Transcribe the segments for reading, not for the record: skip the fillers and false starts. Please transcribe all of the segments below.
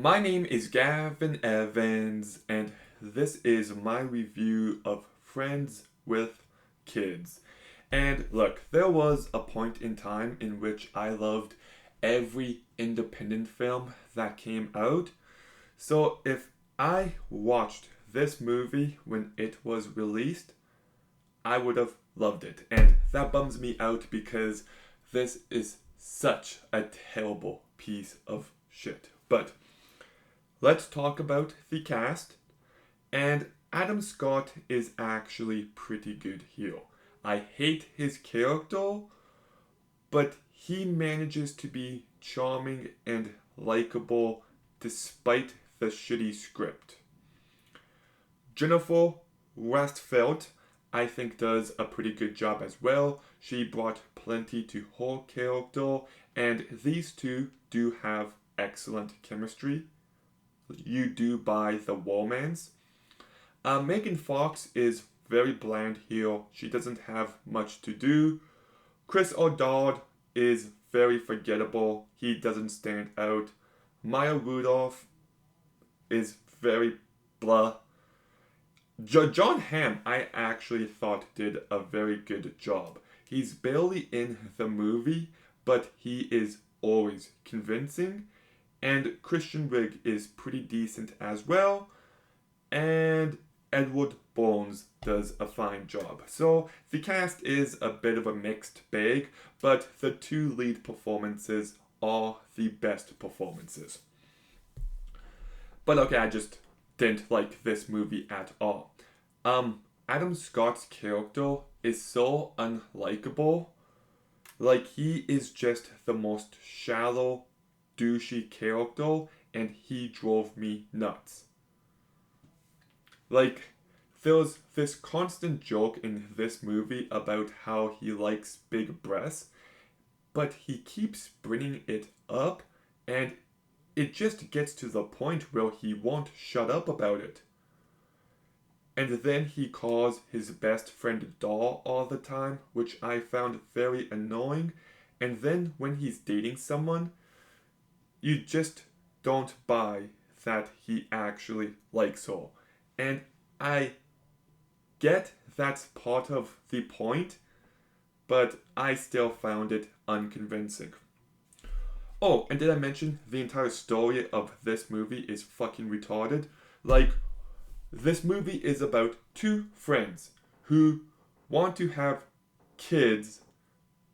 My name is Gavin Evans, and this is my review of Friends with Kids. And look, there was a point in time in which I loved every independent film that came out. So if I watched this movie when it was released, I would have loved it. And that bums me out because this is such a terrible piece of shit. But let's talk about the cast. And Adam Scott is actually pretty good here. I hate his character, but he manages to be charming and likable despite the shitty script. Jennifer Westfeldt, I think, does a pretty good job as well. She brought plenty to her character, and these two do have excellent chemistry. You do buy the romance. Megan Fox is very bland here. She doesn't have much to do. Chris O'Dowd is very forgettable. He doesn't stand out. Maya Rudolph is very blah. John Hamm, I actually thought did a very good job. He's barely in the movie, but he is always convincing. And Christian Rigg is pretty decent as well. And Edward Bones does a fine job. So the cast is a bit of a mixed bag, but the two lead performances are the best performances. But okay, I just didn't like this movie at all. Adam Scott's character is so unlikable. Like, he is just the most shallow, douchey character, and he drove me nuts. Like, there's this constant joke in this movie about how he likes big breasts, but he keeps bringing it up, and it just gets to the point where he won't shut up about it. And then he calls his best friend doll all the time, which I found very annoying. And then when he's dating someone, you just don't buy that he actually likes her. And I get that's part of the point, but I still found it unconvincing. Oh, and did I mention the entire story of this movie is fucking retarded? Like, this movie is about two friends who want to have kids,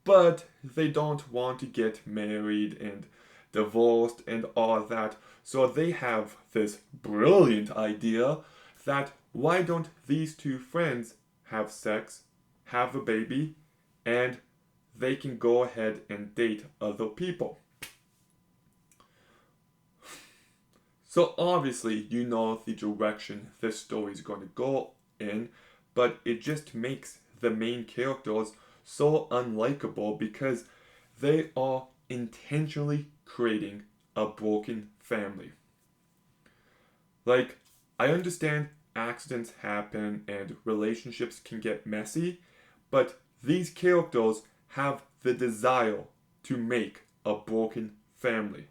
but they don't want to get married and divorced and all that. So they have this brilliant idea that why don't these two friends have sex, have a baby, and they can go ahead and date other people. So obviously you know the direction this story is going to go in, but it just makes the main characters so unlikable because they are intentionally creating a broken family. Like, I understand accidents happen and relationships can get messy, but these characters have the desire to make a broken family.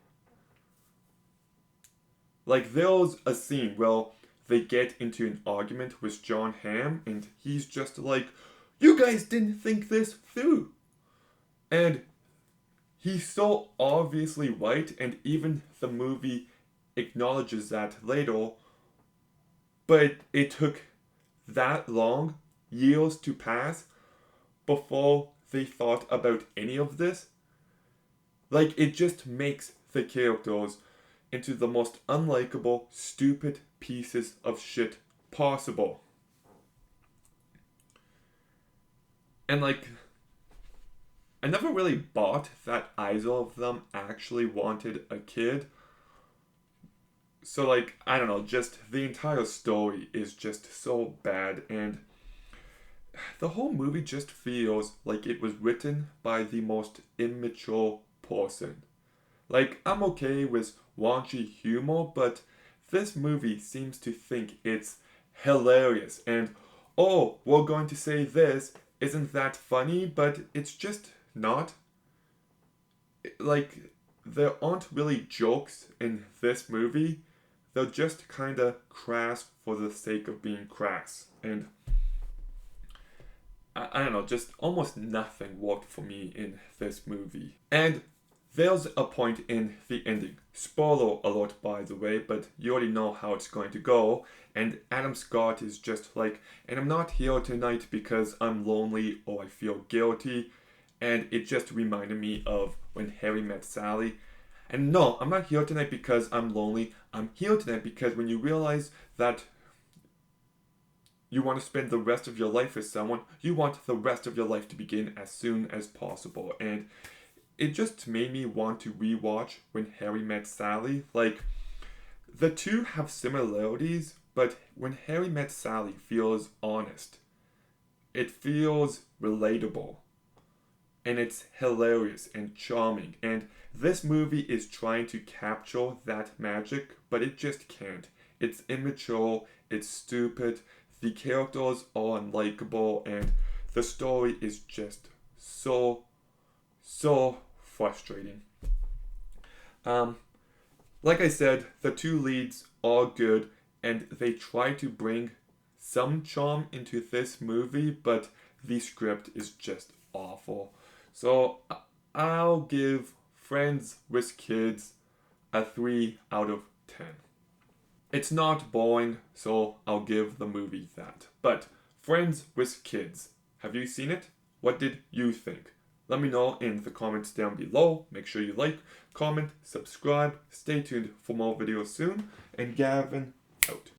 Like, there's a scene where they get into an argument with John Hamm, and he's just like, "You guys didn't think this through." And he's so obviously right, and even the movie acknowledges that later, but it took that long, years to pass, before they thought about any of this. Like, it just makes the characters into the most unlikable, stupid pieces of shit possible. And like, I never really bought that either of them actually wanted a kid. So like, I don't know, just the entire story is just so bad, and the whole movie just feels like it was written by the most immature person. Like, I'm okay with raunchy humor, but this movie seems to think it's hilarious and, oh, we're going to say this, isn't that funny? But it's just not. Like, there aren't really jokes in this movie. They're just kind of crass for the sake of being crass. And I don't know, just almost nothing worked for me in this movie. And there's a point in the ending. Spoiler alert, by the way, but you already know how it's going to go. And Adam Scott is just like, and I'm not here tonight because I'm lonely or I feel guilty. And it just reminded me of When Harry Met Sally. And no, I'm not here tonight because I'm lonely. I'm here tonight because when you realize that you want to spend the rest of your life with someone, you want the rest of your life to begin as soon as possible. And it just made me want to rewatch When Harry Met Sally. Like, the two have similarities, but When Harry Met Sally feels honest. It feels relatable. And it's hilarious and charming. And this movie is trying to capture that magic, but it just can't. It's immature, it's stupid, the characters are unlikable, and the story is just so frustrating. Like I said, the two leads are good, and they try to bring some charm into this movie, but the script is just awful. So I'll give Friends with Kids a 3 out of 10. It's not boring, so I'll give the movie that. But Friends with Kids, have you seen it? What did you think? Let me know in the comments down below. Make sure you like, comment, subscribe. Stay tuned for more videos soon. And Gavin out.